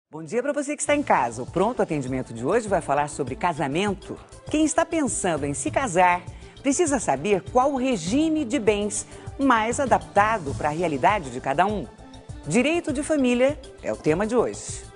Bom dia para você que está em casa. O Pronto Atendimento de hoje vai falar sobre casamento. Quem está pensando em se casar precisa saber qual o regime de bens mais adaptado para a realidade de cada um. Direito de família é o tema de hoje.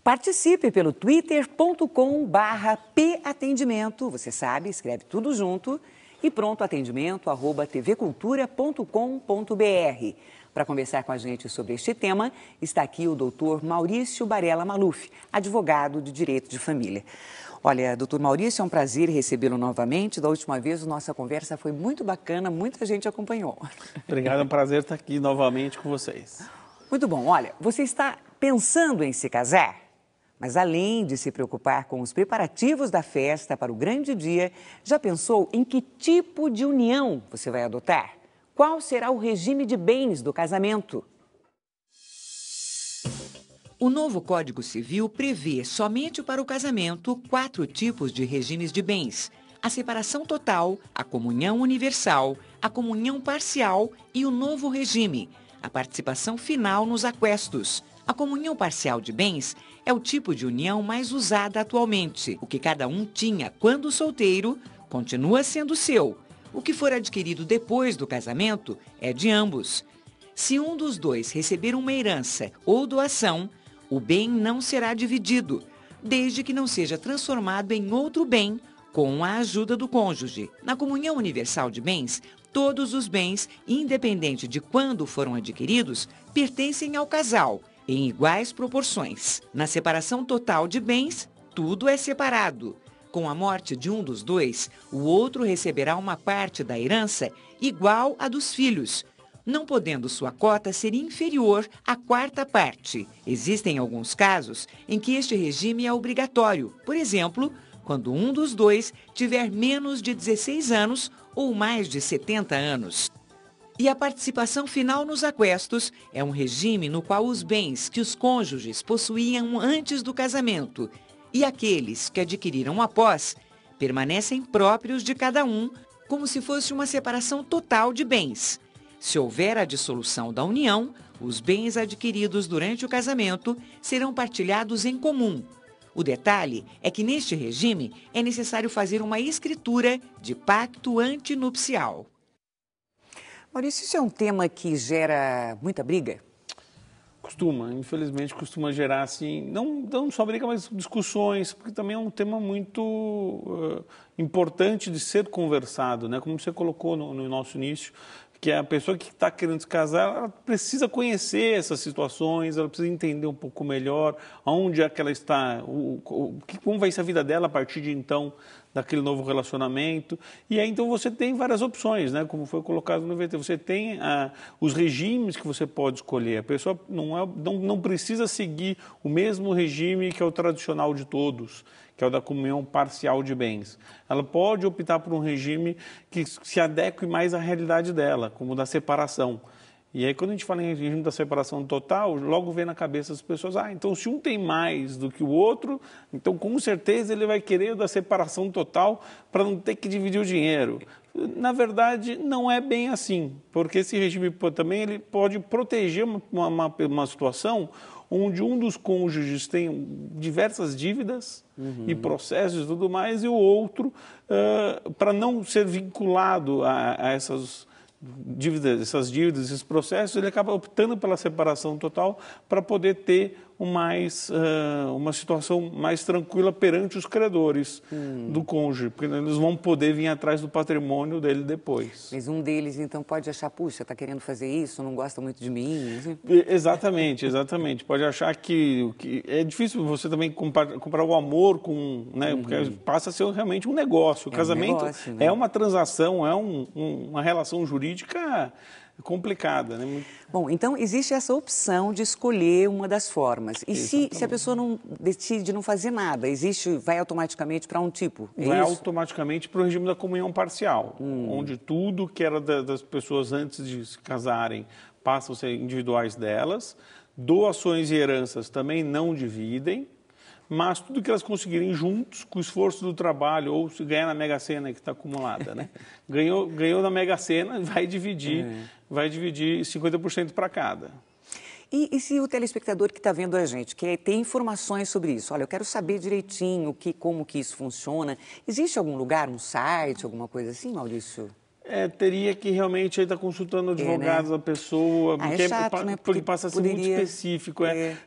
Participe pelo twitter.com/patendimento, você sabe, escreve tudo junto, e prontoatendimento@tvcultura.com.br. Para conversar com a gente sobre este tema, está aqui o doutor Maurício Barella Maluf, advogado de Direito de Família. Olha, doutor Maurício, é um prazer recebê-lo novamente. Da última vez, a nossa conversa foi muito bacana, muita gente acompanhou. Obrigado, é um prazer estar aqui novamente com vocês. Muito bom. Olha, você está pensando em se casar? Mas além de se preocupar com os preparativos da festa para o grande dia, já pensou em que tipo de união você vai adotar? Qual será o regime de bens do casamento? O novo Código Civil prevê somente para o casamento 4 tipos de regimes de bens: a separação total, a comunhão universal, a comunhão parcial e o novo regime, a participação final nos aquestos. A comunhão parcial de bens é o tipo de união mais usada atualmente. O que cada um tinha quando solteiro continua sendo seu. O que for adquirido depois do casamento é de ambos. Se um dos dois receber uma herança ou doação, o bem não será dividido, desde que não seja transformado em outro bem com a ajuda do cônjuge. Na comunhão universal de bens, todos os bens, independente de quando foram adquiridos, pertencem ao casal, em iguais proporções. Na separação total de bens, tudo é separado. Com a morte de um dos dois, o outro receberá uma parte da herança igual à dos filhos, não podendo sua cota ser inferior à 4ª parte. Existem alguns casos em que este regime é obrigatório. Por exemplo, quando um dos dois tiver menos de 16 anos ou mais de 70 anos. E a participação final nos aquestos é um regime no qual os bens que os cônjuges possuíam antes do casamento e aqueles que adquiriram após permanecem próprios de cada um, como se fosse uma separação total de bens. Se houver a dissolução da união, os bens adquiridos durante o casamento serão partilhados em comum. O detalhe é que neste regime é necessário fazer uma escritura de pacto antinupcial. Maurício, isso é um tema que gera muita briga? Infelizmente costuma gerar, assim, não só briga, mas discussões, porque também é um tema muito importante de ser conversado, né? Como você colocou no nosso início, que a pessoa que está querendo se casar, ela precisa conhecer essas situações, ela precisa entender um pouco melhor onde é que ela está, como vai ser a vida dela a partir de então, daquele novo relacionamento. E aí, então, você tem várias opções, né? Como foi colocado no VT. Você tem os regimes que você pode escolher. A pessoa não precisa seguir o mesmo regime que é o tradicional de todos, que é o da comunhão parcial de bens. Ela pode optar por um regime que se adeque mais à realidade dela, como o da separação. E aí, quando a gente fala em regime da separação total, logo vem na cabeça das pessoas, então se um tem mais do que o outro, então com certeza ele vai querer o da separação total para não ter que dividir o dinheiro. Na verdade, não é bem assim, porque esse regime também ele pode proteger uma situação onde um dos cônjuges tem diversas dívidas e processos e tudo mais, e o outro, para não ser vinculado a essas dívidas, esses processos, ele acaba optando pela separação total para poder ter uma situação mais tranquila perante os credores do cônjuge, porque eles vão poder vir atrás do patrimônio dele depois. Mas um deles, então, pode achar, puxa, está querendo fazer isso, não gosta muito de mim. Assim. Exatamente. Pode achar que é difícil você também comparar o amor com, né, porque passa a ser realmente um negócio. O casamento é uma transação, é uma relação jurídica complicada, né? Bom, então existe essa opção de escolher uma das formas. E se a pessoa não decide não fazer nada, vai automaticamente para um tipo? Vai automaticamente para o regime da comunhão parcial, onde tudo que era das pessoas antes de se casarem passam a ser individuais delas, doações e heranças também não dividem, mas tudo que elas conseguirem juntos, com o esforço do trabalho, ou se ganhar na Mega Sena que está acumulada, né? Ganhou na Mega Sena, vai dividir 50% para cada. E se o telespectador que está vendo a gente quer ter informações sobre isso? Olha, eu quero saber direitinho como que isso funciona. Existe algum lugar, um site, alguma coisa assim, Maurício? Teria que realmente estar consultando advogados da pessoa, é chato, né? Porque passa a ser muito específico.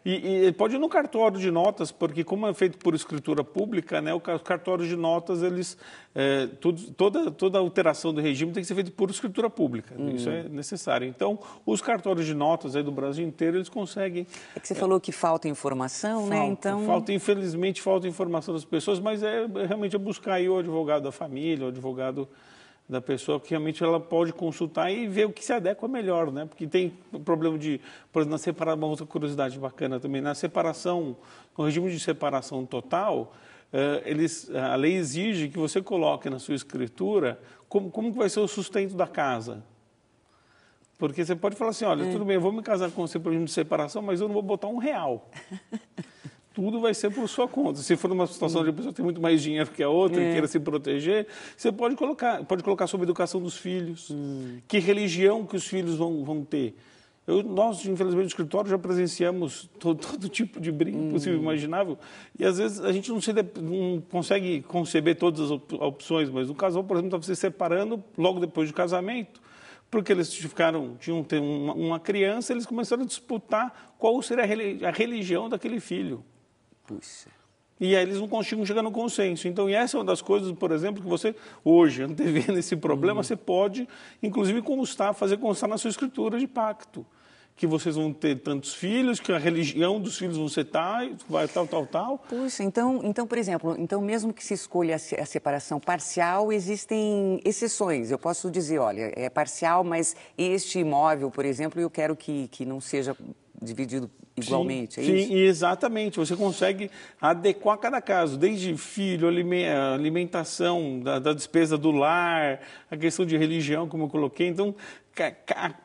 E pode ir no cartório de notas, porque como é feito por escritura pública, né, os cartórios de notas, eles, toda alteração do regime tem que ser feita por escritura pública. Isso é necessário. Então, os cartórios de notas aí do Brasil inteiro, eles conseguem... É que você falou que falta informação, né? Então... Infelizmente, falta informação das pessoas, mas realmente é buscar aí o advogado da família, o advogado da pessoa, que realmente ela pode consultar e ver o que se adequa melhor, né? Porque tem problema de, por exemplo, na separação, uma outra curiosidade bacana também, na separação, no regime de separação total, a lei exige que você coloque na sua escritura como que vai ser o sustento da casa. Porque você pode falar assim, olha, tudo bem, eu vou me casar com você por regime de separação, mas eu não vou botar R$1. Tudo vai ser por sua conta. Se for uma situação de a pessoa tem muito mais dinheiro que a outra e queira se proteger, você pode colocar sobre a educação dos filhos, que religião que os filhos vão ter. Nós, infelizmente, no escritório já presenciamos todo tipo de briga possível e imaginável, e às vezes a gente não consegue conceber todas as opções, mas o casal, por exemplo, estava se separando logo depois do casamento, porque eles tinham uma criança, eles começaram a disputar qual seria a religião daquele filho. Puxa. E aí eles não conseguem chegar no consenso. Então, essa é uma das coisas, por exemplo, que você, hoje, antevendo esse problema, você pode, inclusive, fazer constar na sua escritura de pacto. Que vocês vão ter tantos filhos, que a religião dos filhos vão ser tal. Puxa, então, por exemplo, mesmo que se escolha a separação parcial, existem exceções. Eu posso dizer, olha, é parcial, mas este imóvel, por exemplo, eu quero que não seja dividido igualmente, sim, isso? Sim, exatamente. Você consegue adequar cada caso, desde filho, alimentação, da despesa do lar, a questão de religião, como eu coloquei. Então,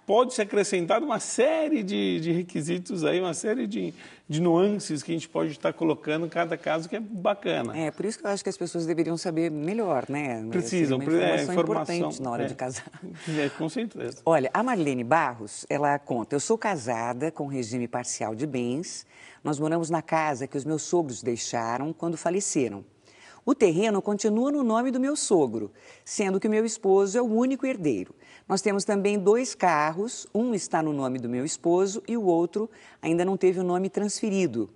pode-se acrescentar uma série de requisitos aí, uma série de nuances que a gente pode estar colocando em cada caso, que é bacana. Por isso que eu acho que as pessoas deveriam saber melhor, né? Precisam, informação importante na hora de casar. Com certeza. Olha, a Marlene Barros, ela conta, eu sou casada com regime parcial de bens, nós moramos na casa que os meus sogros deixaram quando faleceram. O terreno continua no nome do meu sogro, sendo que o meu esposo é o único herdeiro. Nós temos também 2 carros, um está no nome do meu esposo e o outro ainda não teve o nome transferido.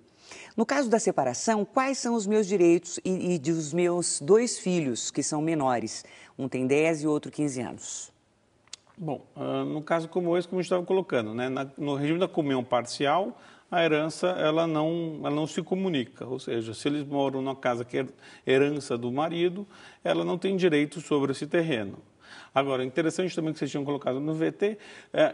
No caso da separação, quais são os meus direitos e dos meus 2 filhos, que são menores? Um tem 10 e o outro 15 anos. Bom, no caso como esse, como a gente estava colocando, né, no regime da comunhão parcial, a herança ela não se comunica, ou seja, se eles moram numa casa que é herança do marido, ela não tem direito sobre esse terreno. Agora, interessante também que vocês tinham colocado no VT,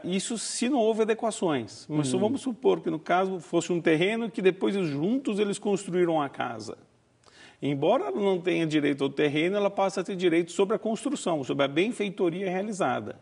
isso se não houve adequações. Mas só vamos supor que, no caso, fosse um terreno que depois juntos eles construíram a casa. Embora ela não tenha direito ao terreno, ela passa a ter direito sobre a construção, sobre a benfeitoria realizada.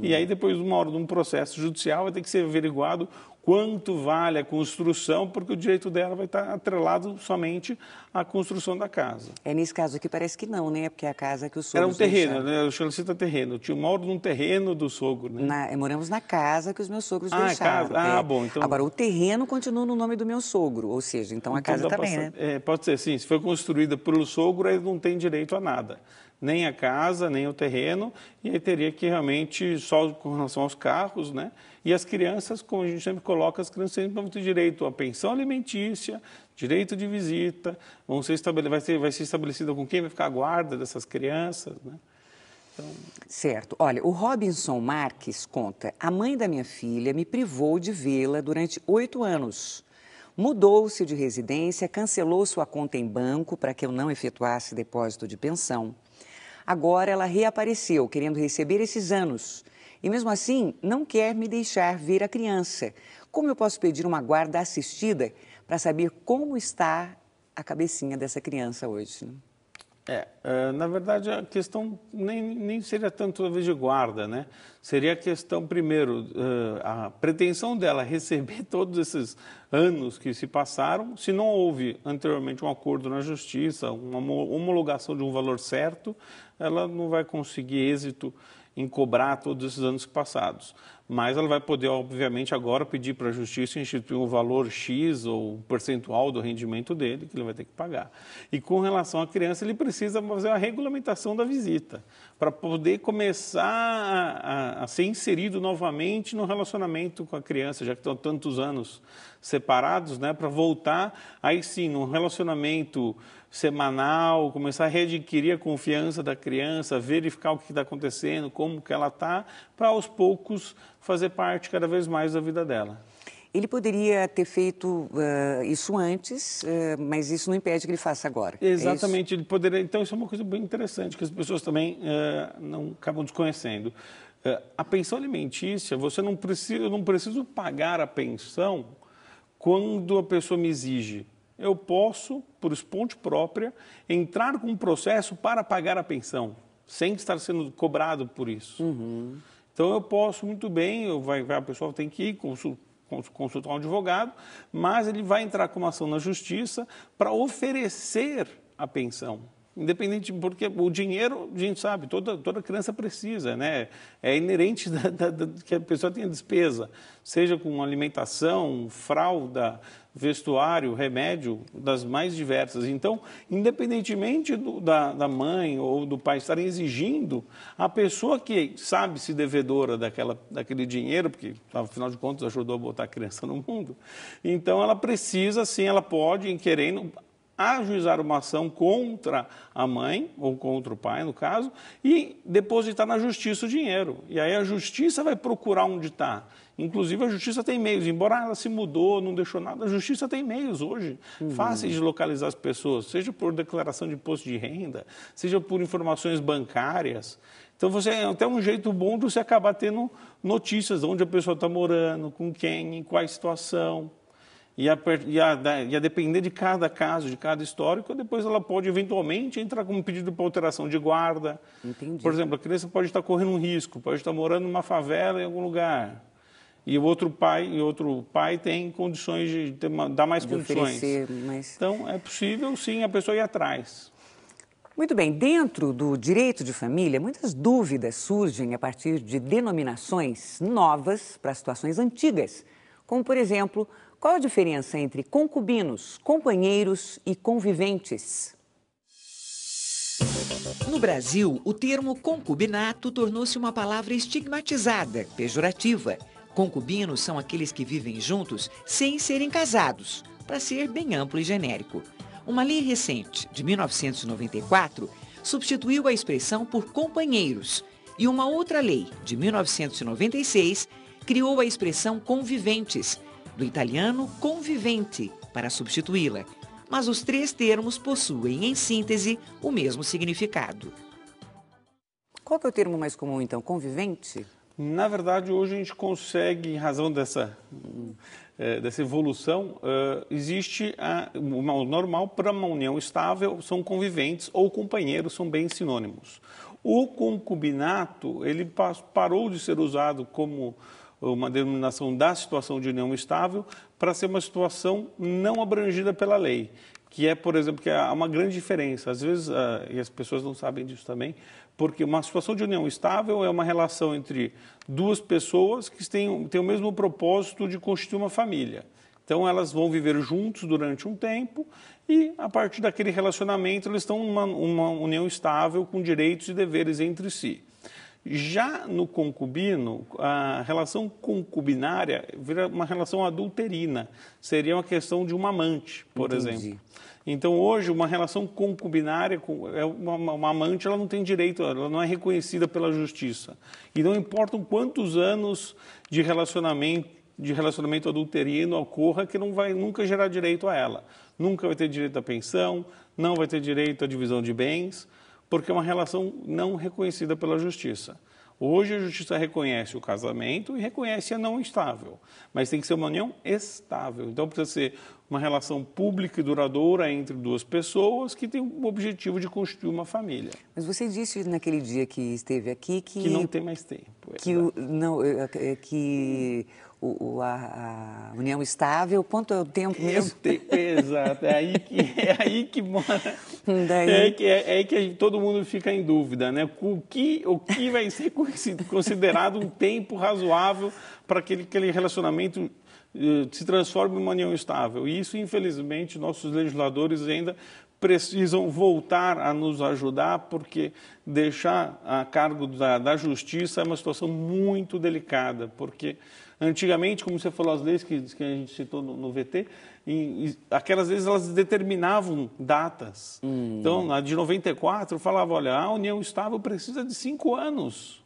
E aí, depois de uma hora de um processo judicial, vai ter que ser averiguado quanto vale a construção, porque o direito dela vai estar atrelado somente à construção da casa. Nesse caso aqui parece que não, né? Porque a casa que o sogro era um terreno, né? O senhor cita terreno. Eu moro num terreno do sogro, né? Moramos na casa que os meus sogros deixaram. Casa. Bom. Então... Agora, o terreno continua no nome do meu sogro, ou seja, então a casa também, né? Pode ser, sim. Se foi construída pelo sogro, ele não tem direito a nada. Nem a casa, nem o terreno, e aí teria que realmente, só com relação aos carros, né? E as crianças, como a gente sempre coloca, as crianças sempre vão ter direito à pensão alimentícia, direito de visita, vai ser estabelecida com quem vai ficar a guarda dessas crianças, né? Então... Certo. Olha, o Robinson Marques conta, a mãe da minha filha me privou de vê-la durante 8 anos. Mudou-se de residência, cancelou sua conta em banco para que eu não efetuasse depósito de pensão. Agora ela reapareceu, querendo receber esses anos. E mesmo assim, não quer me deixar ver a criança. Como eu posso pedir uma guarda assistida para saber como está a cabecinha dessa criança hoje? Na verdade, a questão nem seria tanto a vez de guarda, né? Seria a questão, primeiro, a pretensão dela receber todos esses anos que se passaram, se não houve anteriormente um acordo na justiça, uma homologação de um valor certo, ela não vai conseguir êxito em cobrar todos esses anos passados. Mas ela vai poder, obviamente, agora pedir para a Justiça instituir um valor X ou um percentual do rendimento dele, que ele vai ter que pagar. E com relação à criança, ele precisa fazer a regulamentação da visita, para poder começar a ser inserido novamente no relacionamento com a criança, já que estão tantos anos separados, né, para voltar, aí sim, num relacionamento semanal, começar a readquirir a confiança da criança, verificar o que está acontecendo, como que ela está, para aos poucos fazer parte cada vez mais da vida dela. Ele poderia ter feito isso antes, mas isso não impede que ele faça agora. Exatamente, ele poderia. Então, isso é uma coisa bem interessante, que as pessoas também não acabam desconhecendo. A pensão alimentícia, eu não preciso pagar a pensão quando a pessoa me exige. Eu posso, por esponte própria, entrar com um processo para pagar a pensão, sem estar sendo cobrado por isso. Uhum. Então, eu posso muito bem, a pessoa tem que ir consultar um advogado, mas ele vai entrar com uma ação na justiça para oferecer a pensão. Independente, porque o dinheiro, a gente sabe, toda criança precisa, né? É inerente que a pessoa tenha despesa, seja com alimentação, fralda, vestuário, remédio, das mais diversas. Então, independentemente da mãe ou do pai estarem exigindo, a pessoa que sabe-se devedora daquele dinheiro, porque, afinal de contas, ajudou a botar a criança no mundo, então ela precisa, sim, ela pode, querendo, ajuizar uma ação contra a mãe, ou contra o pai, no caso, e depositar na justiça o dinheiro. E aí a justiça vai procurar onde está. Inclusive, a justiça tem meios, embora ela se mudou, não deixou nada, a justiça tem meios hoje, fáceis de localizar as pessoas, seja por declaração de imposto de renda, seja por informações bancárias. Então, é até um jeito bom de você acabar tendo notícias de onde a pessoa está morando, com quem, em qual situação. E a depender de cada caso, de cada histórico, depois ela pode, eventualmente, entrar com um pedido para alteração de guarda. Entendi. Por exemplo, a criança pode estar correndo um risco, pode estar morando numa favela em algum lugar. E o outro pai tem condições de dar mais condições. Mas... Então, é possível, sim, a pessoa ir atrás. Muito bem, dentro do direito de família, muitas dúvidas surgem a partir de denominações novas para situações antigas, como, por exemplo, qual a diferença entre concubinos, companheiros e conviventes? No Brasil, o termo concubinato tornou-se uma palavra estigmatizada, pejorativa. Concubinos são aqueles que vivem juntos sem serem casados, para ser bem amplo e genérico. Uma lei recente, de 1994, substituiu a expressão por companheiros, e uma outra lei, de 1996, criou a expressão conviventes, do italiano convivente, para substituí-la. Mas os três termos possuem, em síntese, o mesmo significado. Qual que é o termo mais comum, então? Convivente? Na verdade, hoje a gente consegue, em razão dessa evolução, existe o normal para uma união estável, são conviventes ou companheiros, são bem sinônimos. O concubinato, ele parou de ser usado como uma denominação da situação de união estável para ser uma situação não abrangida pela lei, que é, por exemplo, que há uma grande diferença. Às vezes, e as pessoas não sabem disso também, porque uma situação de união estável é uma relação entre duas pessoas que têm o mesmo propósito de constituir uma família. Então, elas vão viver juntos durante um tempo e, a partir daquele relacionamento, eles estão numa união estável com direitos e deveres entre si. Já no concubino, a relação concubinária vira uma relação adulterina. Seria uma questão de uma amante, por exemplo. Então, hoje, uma relação concubinária, uma amante, ela não tem direito, ela não é reconhecida pela justiça. E não importam quantos anos de relacionamento adulterino ocorra, que não vai nunca gerar direito a ela. Nunca vai ter direito à pensão, não vai ter direito à divisão de bens, porque é uma relação não reconhecida pela justiça. Hoje a justiça reconhece o casamento e reconhece a não estável, mas tem que ser uma união estável. Então precisa ser uma relação pública e duradoura entre duas pessoas que tem o objetivo de constituir uma família. Mas você disse naquele dia que esteve aqui que não tem mais tempo. A união estável, quanto é o tempo mesmo? Exato, é aí que mora, todo mundo fica em dúvida, né? O que vai ser considerado um tempo razoável para que aquele relacionamento se transforme em uma união estável. E isso, infelizmente, nossos legisladores ainda precisam voltar a nos ajudar, porque deixar a cargo da justiça é uma situação muito delicada, porque antigamente, como você falou, as leis que a gente citou no VT, aquelas leis elas determinavam datas. Então, na de 94, falava, olha, a união estável precisa de 5 anos.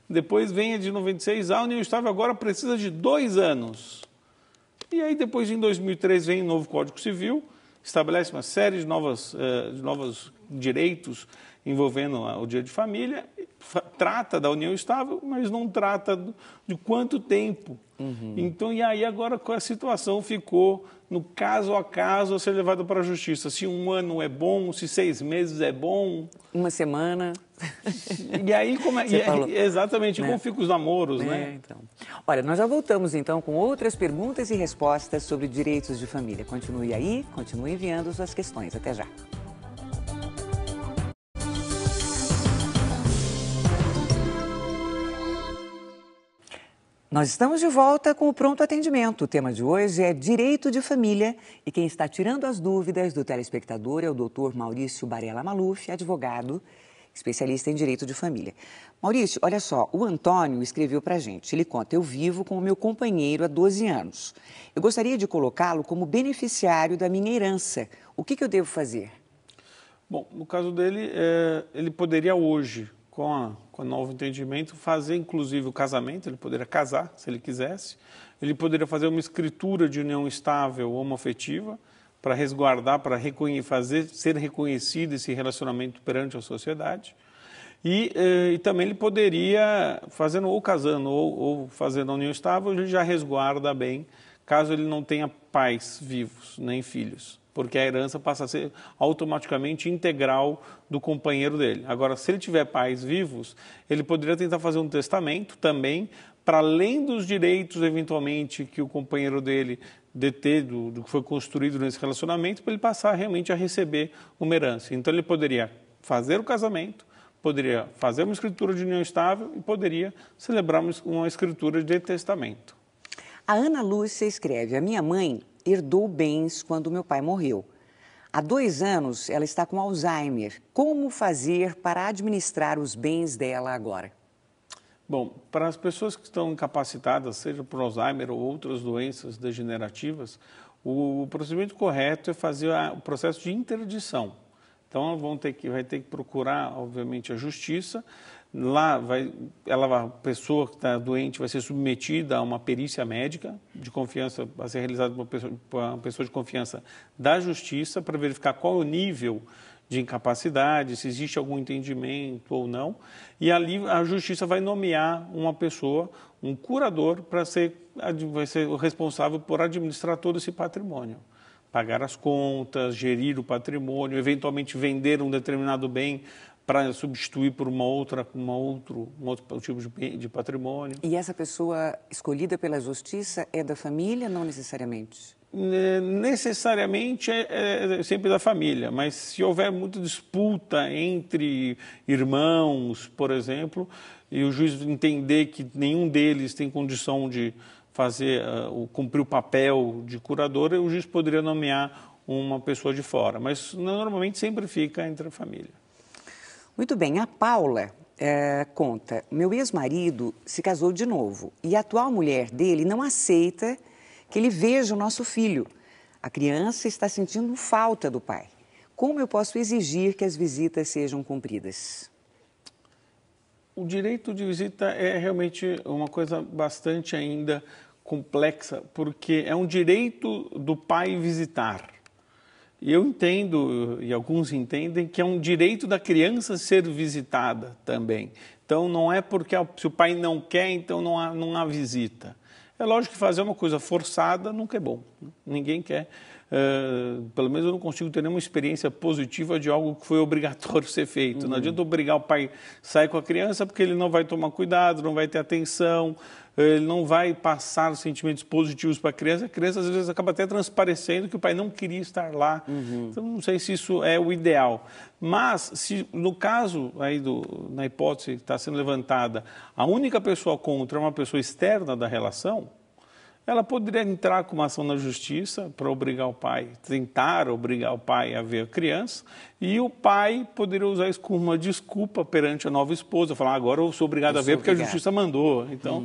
Depois vem a de 96, a união estável agora precisa de 2 anos. E aí, depois, em 2003, vem o novo Código Civil, estabelece uma série de novos direitos envolvendo o direito de família, trata da união estável, mas não trata de quanto tempo. Então, e aí agora a situação ficou, no caso a caso, a ser levado para a justiça. Se 1 ano é bom, se 6 meses é bom. 1 semana. E aí, exatamente, como ficam os namoros, né? Então. Olha, nós já voltamos então com outras perguntas e respostas sobre direitos de família. Continue aí, continue enviando suas questões. Até já. Nós estamos de volta com o Pronto Atendimento. O tema de hoje é Direito de Família e quem está tirando as dúvidas do telespectador é o Dr. Maurício Barella Maluf, advogado, especialista em Direito de Família. Maurício, olha só, o Antônio escreveu para a gente. Ele conta, eu vivo com o meu companheiro há 12 anos. Eu gostaria de colocá-lo como beneficiário da minha herança. O que eu devo fazer? Bom, no caso dele, ele poderia hoje, com o novo entendimento, fazer inclusive o casamento, ele poderia casar, se ele quisesse, ele poderia fazer uma escritura de união estável homoafetiva para resguardar, para ser reconhecido esse relacionamento perante a sociedade, e também ele poderia, fazendo ou casando ou fazendo a união estável, ele já resguarda bem, caso ele não tenha pais vivos, nem filhos, porque a herança passa a ser automaticamente integral do companheiro dele. Agora, se ele tiver pais vivos, ele poderia tentar fazer um testamento também, para além dos direitos, eventualmente, que o companheiro dele deter do que foi construído nesse relacionamento, para ele passar realmente a receber uma herança. Então, ele poderia fazer o casamento, poderia fazer uma escritura de união estável e poderia celebrar uma escritura de testamento. A Ana Lúcia escreve, a minha mãe herdou bens quando meu pai morreu. Há 2 anos, ela está com Alzheimer. Como fazer para administrar os bens dela agora? Bom, para as pessoas que estão incapacitadas, seja por Alzheimer ou outras doenças degenerativas, o procedimento correto é fazer o processo de interdição. Então, vai ter que procurar, obviamente, a justiça. Lá, a pessoa que está doente vai ser submetida a uma perícia médica de confiança, vai ser realizada por uma pessoa de confiança da justiça para verificar qual é o nível de incapacidade, se existe algum entendimento ou não. E ali a justiça vai nomear uma pessoa, um curador, vai ser o responsável por administrar todo esse patrimônio. Pagar as contas, gerir o patrimônio, eventualmente vender um determinado bem para substituir por um outro tipo de patrimônio. E essa pessoa escolhida pela justiça é da família, não necessariamente? Necessariamente é sempre da família, mas se houver muita disputa entre irmãos, por exemplo, e o juiz entender que nenhum deles tem condição de cumprir o papel de curador, o juiz poderia nomear uma pessoa de fora, mas normalmente sempre fica entre a família. Muito bem, a Paula conta, meu ex-marido se casou de novo e a atual mulher dele não aceita que ele veja o nosso filho. A criança está sentindo falta do pai. Como eu posso exigir que as visitas sejam cumpridas? O direito de visita é realmente uma coisa bastante ainda complexa, porque é um direito do pai visitar. E eu entendo, e alguns entendem, que é um direito da criança ser visitada também. Então, não é porque se o pai não quer, então não há visita. É lógico que fazer uma coisa forçada nunca é bom. Ninguém quer pelo menos eu não consigo ter nenhuma experiência positiva de algo que foi obrigatório ser feito. Não adianta obrigar o pai a sair com a criança, porque ele não vai tomar cuidado, não vai ter atenção, ele não vai passar sentimentos positivos para a criança às vezes acaba até transparecendo que o pai não queria estar lá. Então não sei se isso é o ideal. Mas se no caso aí na hipótese que está sendo levantada, a única pessoa contra é uma pessoa externa da relação, ela poderia entrar com uma ação na justiça para obrigar o pai, tentar obrigar o pai a ver a criança, e o pai poderia usar isso como uma desculpa perante a nova esposa, falar, agora eu sou obrigado a ver porque a justiça mandou. Então,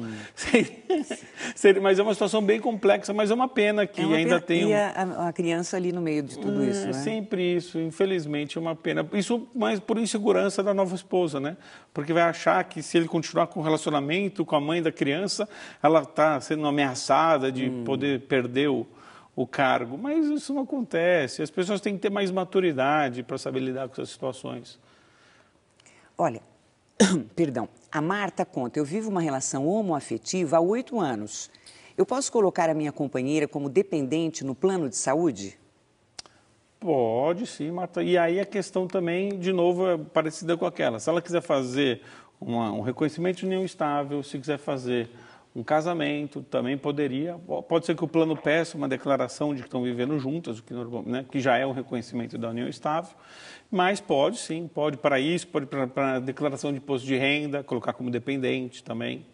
mas é uma situação bem complexa, mas é uma pena que ainda tem... E a criança ali no meio de tudo isso, né? Sempre isso, infelizmente é uma pena. Isso mais por insegurança da nova esposa, né? Porque vai achar que se ele continuar com o relacionamento com a mãe da criança, ela está sendo ameaçada de poder perder o cargo, mas isso não acontece. As pessoas têm que ter mais maturidade para saber lidar com essas situações. Olha, perdão, a Marta conta, eu vivo uma relação homoafetiva há 8 anos. Eu posso colocar a minha companheira como dependente no plano de saúde? Pode sim, Marta. E aí a questão também, de novo, é parecida com aquela. Se ela quiser fazer um reconhecimento de união estável, se quiser fazer um casamento, também poderia. Pode ser que o plano peça uma declaração de que estão vivendo juntas, que já é um reconhecimento da união estável, mas pode sim, pode para isso, pode para a declaração de imposto de renda, colocar como dependente também.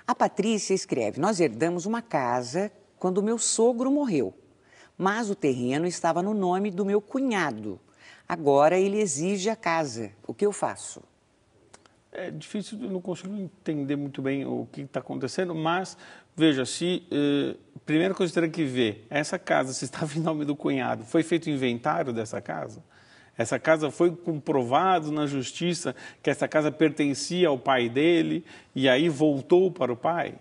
A Patrícia escreve, nós herdamos uma casa quando o meu sogro morreu, mas o terreno estava no nome do meu cunhado. Agora ele exige a casa. O que eu faço? É difícil, eu não consigo entender muito bem o que está acontecendo, mas, veja, primeira coisa que você tem que ver, essa casa, se estava em nome do cunhado, foi feito inventário dessa casa? Essa casa foi comprovado na justiça que essa casa pertencia ao pai dele e aí voltou para o pai?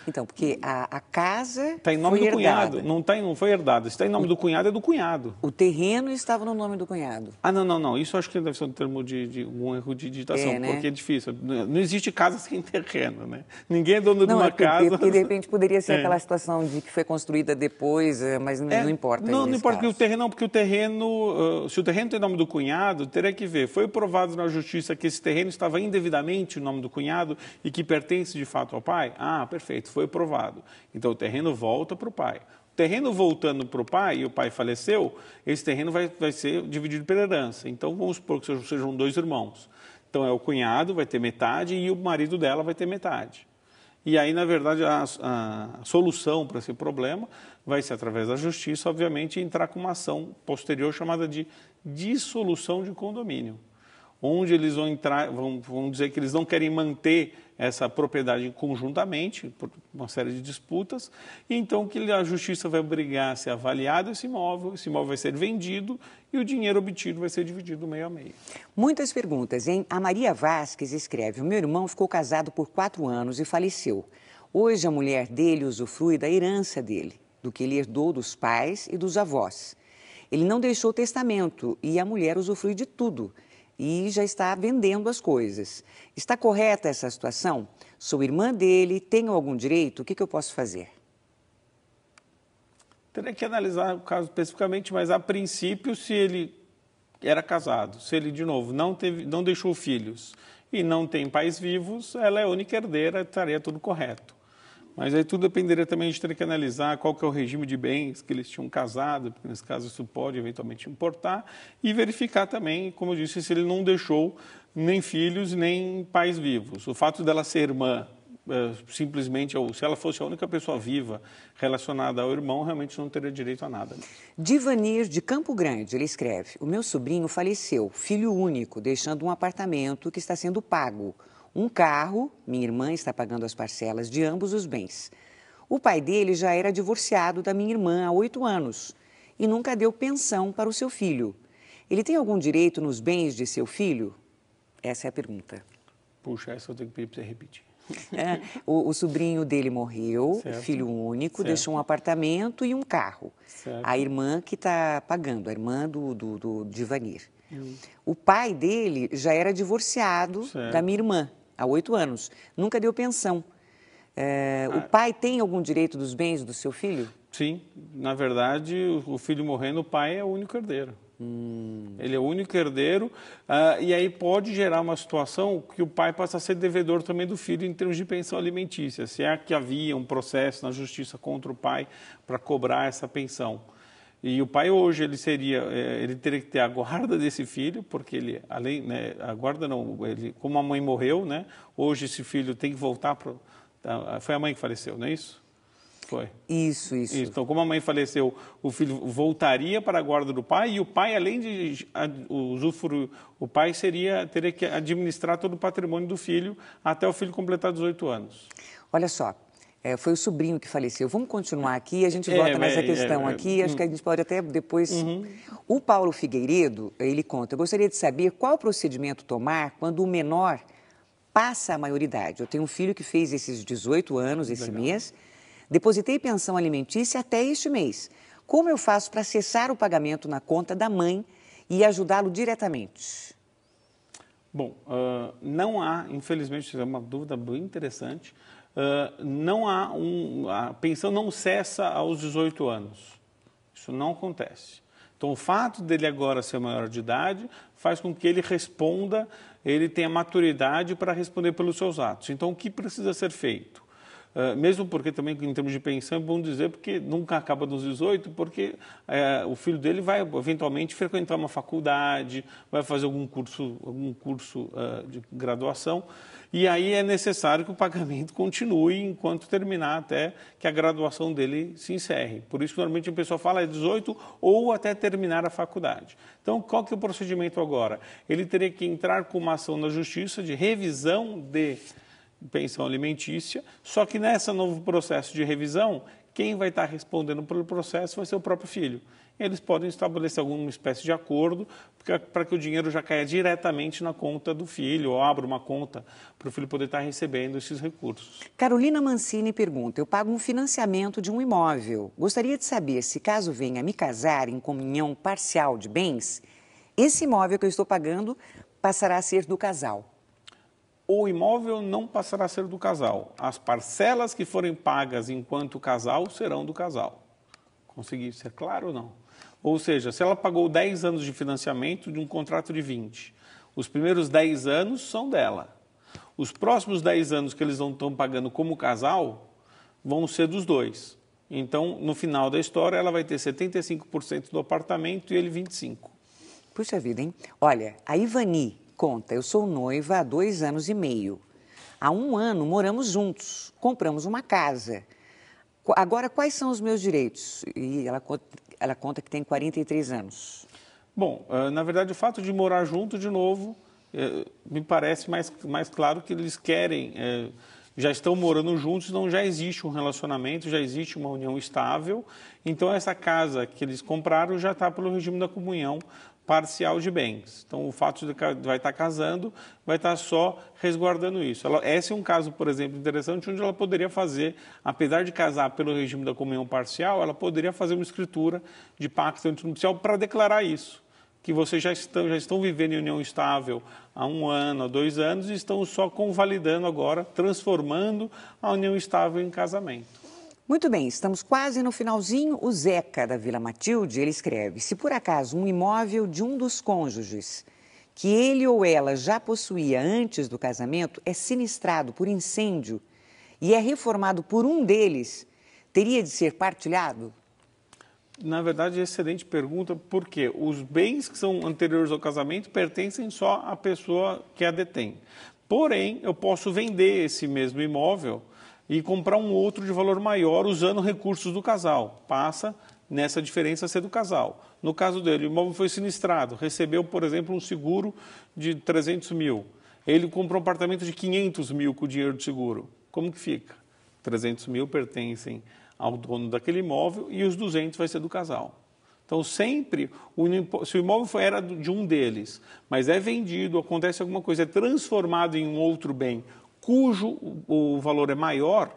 Então, porque a casa está em nome foi do herdada. cunhado, não foi herdada. Se está em nome do cunhado, é do cunhado. O terreno estava no nome do cunhado. Ah, não. Isso acho que deve ser um termo de um erro de digitação, né? porque é difícil. Não existe casa sem terreno, né? Ninguém é dono de uma casa. Porque de repente poderia ser aquela situação de que foi construída depois, mas não importa. Não importa que o terreno, porque o terreno, se o terreno tem nome do cunhado, teria que ver. Foi provado na justiça que esse terreno estava indevidamente no nome do cunhado e que pertence de fato ao pai? Ah, perfeito. Foi provado. Então, o terreno volta para o pai. O terreno voltando para o pai, e o pai faleceu, esse terreno vai ser dividido pela herança. Então, vamos supor que sejam 2 irmãos. Então, o cunhado vai ter metade e o marido dela vai ter metade. E aí, na verdade, a solução para esse problema vai ser, através da justiça, obviamente, entrar com uma ação posterior chamada de dissolução de condomínio, onde eles vão entrar, vão dizer que eles não querem manter essa propriedade conjuntamente, por uma série de disputas, e então que a justiça vai obrigar a ser avaliado esse imóvel vai ser vendido e o dinheiro obtido vai ser dividido meio a meio. Muitas perguntas, hein? A Maria Vasques escreve, o meu irmão ficou casado por 4 anos e faleceu. Hoje a mulher dele usufrui da herança dele, do que ele herdou dos pais e dos avós. Ele não deixou testamento e a mulher usufrui de tudo. E já está vendendo as coisas. Está correta essa situação? Sou irmã dele, tenho algum direito? O que eu posso fazer? Teria que analisar o caso especificamente, mas a princípio, se ele era casado, se ele, de novo, não deixou filhos e não tem pais vivos, ela é a única herdeira, estaria tudo correto. Mas aí tudo dependeria também, a gente teria que analisar qual que é o regime de bens que eles tinham casado, porque nesse caso isso pode eventualmente importar, e verificar também, como eu disse, se ele não deixou nem filhos, nem pais vivos. O fato dela ser irmã, simplesmente, ou se ela fosse a única pessoa viva relacionada ao irmão, realmente não teria direito a nada. Divanir, de Campo Grande, ele escreve, o meu sobrinho faleceu, filho único, deixando um apartamento que está sendo pago. Um carro, minha irmã está pagando as parcelas de ambos os bens. O pai dele já era divorciado da minha irmã há 8 anos e nunca deu pensão para o seu filho. Ele tem algum direito nos bens de seu filho? Essa é a pergunta. Puxa, essa eu tenho que pedir para você repetir. O sobrinho dele morreu, certo. Filho único, certo. Deixou um apartamento e um carro. Certo. A irmã que está pagando, a irmã do Divanir. O pai dele já era divorciado certo. da minha irmã há 8 anos. Nunca deu pensão. O pai tem algum direito dos bens do seu filho? Sim, na verdade, o filho morrendo, o pai é o único herdeiro. Ele é o único herdeiro, e aí pode gerar uma situação que o pai passa a ser devedor também do filho em termos de pensão alimentícia. Se é que havia um processo na justiça contra o pai para cobrar essa pensão. E o pai hoje, ele teria que ter a guarda desse filho, porque ele, além, né, a guarda não, como a mãe morreu, né, hoje esse filho tem que voltar para... Foi a mãe que faleceu, não é isso? Foi. Isso. Então, como a mãe faleceu, o filho voltaria para a guarda do pai e o pai, além de usufruir, o pai teria que administrar todo o patrimônio do filho até o filho completar 18 anos. Olha só, foi o sobrinho que faleceu. Vamos continuar aqui e a gente volta nessa questão aqui. Acho que a gente pode até depois... O Paulo Figueiredo, ele conta, eu gostaria de saber qual procedimento tomar quando o menor passa a maioridade. Eu tenho um filho que fez esses 18 anos esse mês... Depositei pensão alimentícia até este mês. Como eu faço para cessar o pagamento na conta da mãe e ajudá-lo diretamente? Bom, não há, infelizmente, é uma dúvida bem interessante, não há a pensão não cessa aos 18 anos. Isso não acontece. Então, o fato dele agora ser maior de idade faz com que ele responda, ele tenha maturidade para responder pelos seus atos. Então, o que precisa ser feito? Mesmo porque também, em termos de pensão, é bom dizer, porque nunca acaba nos 18, porque o filho dele vai, eventualmente, frequentar uma faculdade, vai fazer algum curso de graduação, e aí é necessário que o pagamento continue enquanto terminar, até que a graduação dele se encerre. Por isso que, normalmente, a pessoa fala 18 ou até terminar a faculdade. Então, qual que é o procedimento agora? Ele teria que entrar com uma ação na justiça de revisão de pensão alimentícia, só que nesse novo processo de revisão, quem vai estar respondendo pelo processo vai ser o próprio filho. Eles podem estabelecer alguma espécie de acordo para que o dinheiro já caia diretamente na conta do filho, ou abra uma conta para o filho poder estar recebendo esses recursos. Carolina Mancini pergunta, eu pago um financiamento de um imóvel. Gostaria de saber se, caso venha me casar em comunhão parcial de bens, esse imóvel que eu estou pagando passará a ser do casal. O imóvel não passará a ser do casal. As parcelas que forem pagas enquanto casal serão do casal. Consegui ser claro ou não? Ou seja, se ela pagou 10 anos de financiamento de um contrato de 20, os primeiros 10 anos são dela. Os próximos 10 anos que eles não estão pagando como casal vão ser dos dois. Então, no final da história, ela vai ter 75% do apartamento e ele 25%. Puxa vida, hein? Olha, a Ivani conta, eu sou noiva há 2 anos e meio. Há 1 ano moramos juntos, compramos uma casa. Agora, quais são os meus direitos? E ela conta que tem 43 anos. Bom, na verdade, o fato de morar junto, de novo, me parece mais claro que eles querem, já estão morando juntos, então já existe um relacionamento, já existe uma união estável. Então, essa casa que eles compraram já está pelo regime da comunhão parcial de bens. Então, o fato de vai estar casando, vai estar só resguardando isso. Esse é um caso, por exemplo, interessante, onde ela poderia fazer, apesar de casar pelo regime da comunhão parcial, ela poderia fazer uma escritura de pacto antinupcial para declarar isso, que vocês já estão vivendo em união estável há 1 ano, há 2 anos, e estão só convalidando agora, transformando a união estável em casamento. Muito bem, estamos quase no finalzinho. O Zeca, da Vila Matilde, ele escreve, se por acaso um imóvel de um dos cônjuges, que ele ou ela já possuía antes do casamento, é sinistrado por incêndio e é reformado por um deles, teria de ser partilhado? Na verdade, excelente pergunta, porque os bens que são anteriores ao casamento pertencem só à pessoa que a detém. Porém, eu posso vender esse mesmo imóvel e comprar um outro de valor maior usando recursos do casal. Passa nessa diferença a ser do casal. No caso dele, o imóvel foi sinistrado, recebeu, por exemplo, um seguro de 300 mil. Ele comprou um apartamento de 500 mil com o dinheiro do seguro. Como que fica? 300 mil pertencem ao dono daquele imóvel e os 200 vai ser do casal. Então, sempre, se o imóvel era de um deles, mas é vendido, acontece alguma coisa, é transformado em um outro bem, cujo o valor é maior,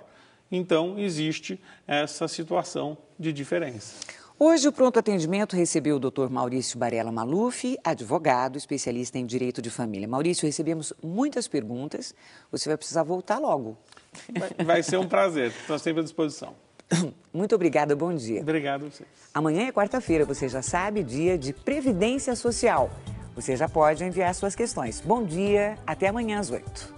então existe essa situação de diferença. Hoje o Pronto Atendimento recebeu o Dr. Maurício Barella Maluf, advogado, especialista em direito de família. Maurício, recebemos muitas perguntas, você vai precisar voltar logo. Vai ser um prazer, estou sempre à disposição. Muito obrigada, bom dia. Obrigado a vocês. Amanhã é quarta-feira, você já sabe, dia de Previdência Social. Você já pode enviar suas questões. Bom dia, até amanhã às 8h.